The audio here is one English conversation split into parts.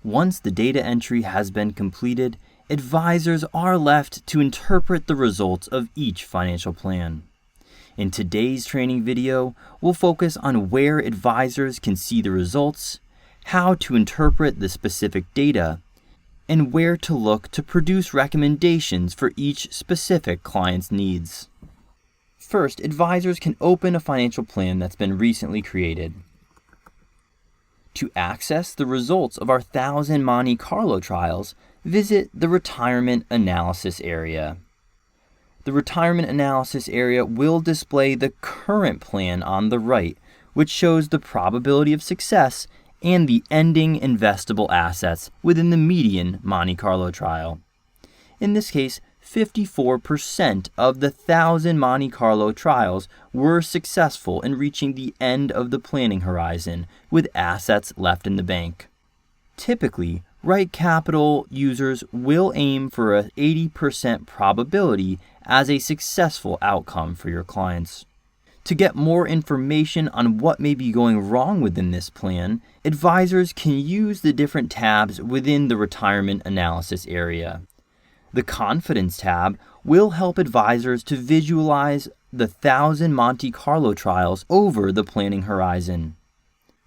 Once the data entry has been completed, advisors are left to interpret the results of each financial plan. In today's training video, we'll focus on where advisors can see the results, how to interpret the specific data, and where to look to produce recommendations for each specific client's needs. First, advisors can open a financial plan that's been recently created. To access the results of our 1,000 Monte Carlo trials, visit the Retirement Analysis area. The Retirement Analysis area will display the current plan on the right, which shows the probability of success and the ending investable assets within the median Monte Carlo trial. In this case, 54% of the 1,000 Monte Carlo trials were successful in reaching the end of the planning horizon with assets left in the bank. Typically, RightCapital users will aim for an 80% probability as a successful outcome for your clients. To get more information on what may be going wrong within this plan, advisors can use the different tabs within the Retirement Analysis area. The Confidence tab will help advisors to visualize the 1,000 Monte Carlo trials over the planning horizon.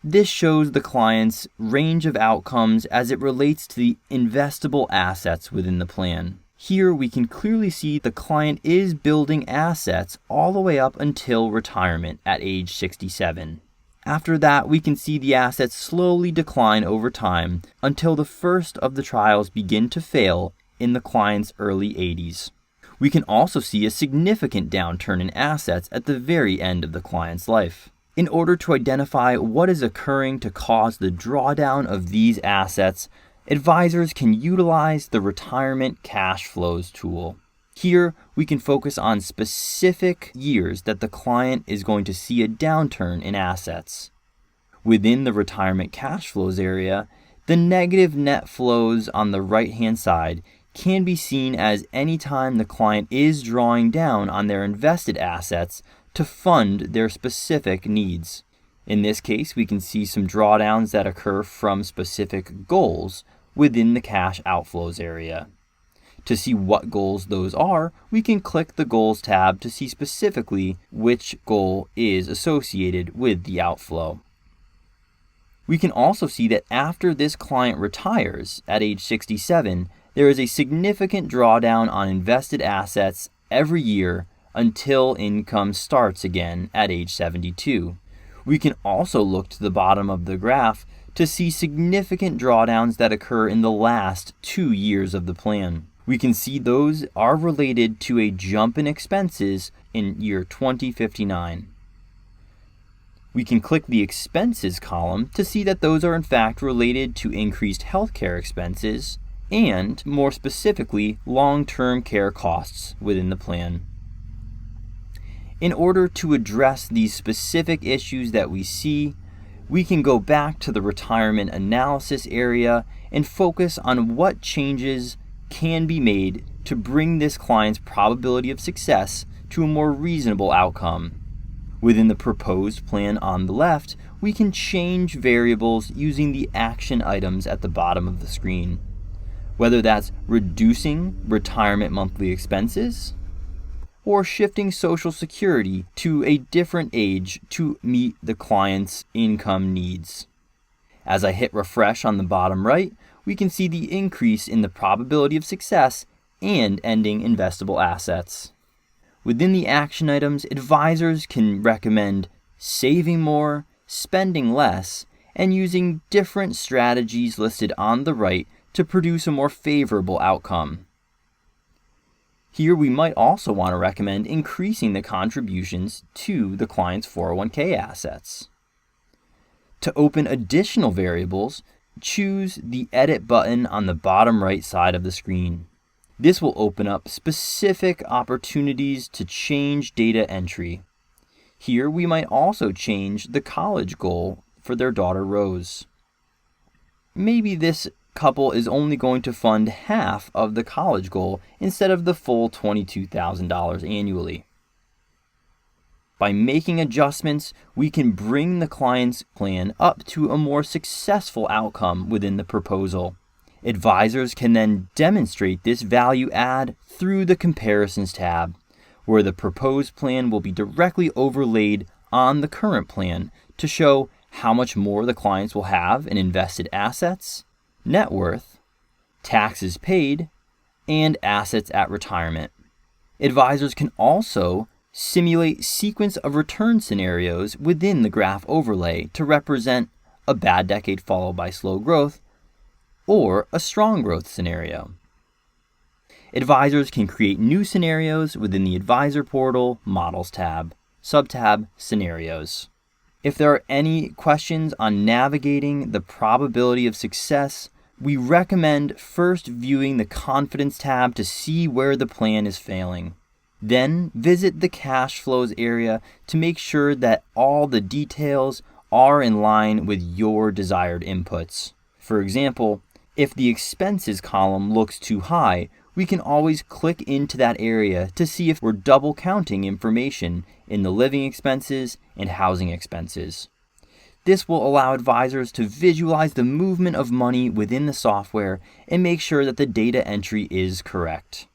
This shows the client's range of outcomes as it relates to the investable assets within the plan. Here we can clearly see the client is building assets all the way up until retirement at age 67. After that, we can see the assets slowly decline over time until the first of the trials begin to fail in the client's early 80s. We can also see a significant downturn in assets at the very end of the client's life. In order to identify what is occurring to cause the drawdown of these assets, advisors can utilize the Retirement Cash Flows tool. Here, we can focus on specific years that the client is going to see a downturn in assets. Within the Retirement Cash Flows area, the negative net flows on the right-hand side can be seen as any time the client is drawing down on their invested assets to fund their specific needs. In this case, we can see some drawdowns that occur from specific goals within the cash outflows area. To see what goals those are, we can click the Goals tab to see specifically which goal is associated with the outflow. We can also see that after this client retires at age 67, there is a significant drawdown on invested assets every year until income starts again at age 72. We can also look to the bottom of the graph to see significant drawdowns that occur in the last 2 years of the plan. We can see those are related to a jump in expenses in year 2059. We can click the Expenses column to see that those are in fact related to increased healthcare expenses and, more specifically, long-term care costs within the plan. In order to address these specific issues that we see, we can go back to the Retirement Analysis area and focus on what changes can be made to bring this client's probability of success to a more reasonable outcome. Within the proposed plan on the left, we can change variables using the action items at the bottom of the screen. Whether that's reducing retirement monthly expenses or shifting Social Security to a different age to meet the client's income needs. As I hit refresh on the bottom right, we can see the increase in the probability of success and ending investable assets. Within the action items, advisors can recommend saving more, spending less, and using different strategies listed on the right to produce a more favorable outcome. Here we might also want to recommend increasing the contributions to the client's 401k assets. To open additional variables, choose the Edit button on the bottom right side of the screen. This will open up specific opportunities to change data entry. Here we might also change the college goal for their daughter Rose. Maybe this couple is only going to fund half of the college goal instead of the full $22,000 annually. By making adjustments, we can bring the client's plan up to a more successful outcome within the proposal. Advisors can then demonstrate this value add through the Comparisons tab, where the proposed plan will be directly overlaid on the current plan to show how much more the clients will have in invested assets, net worth, taxes paid, and assets at retirement. Advisors can also simulate sequence of return scenarios within the graph overlay to represent a bad decade followed by slow growth or a strong growth scenario. Advisors can create new scenarios within the Advisor Portal Models tab, subtab Scenarios. If there are any questions on navigating the probability of success, we recommend first viewing the Confidence tab to see where the plan is failing. Then visit the Cash Flows area to make sure that all the details are in line with your desired inputs. For example, if the expenses column looks too high, we can always click into that area to see if we're double counting information in the living expenses and housing expenses. This will allow advisors to visualize the movement of money within the software and make sure that the data entry is correct.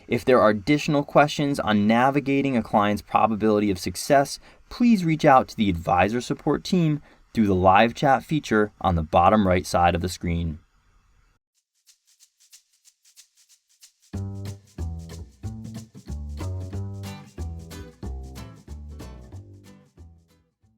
If there are additional questions on navigating a client's probability of success, please reach out to the advisor support team through the live chat feature on the bottom right side of the screen.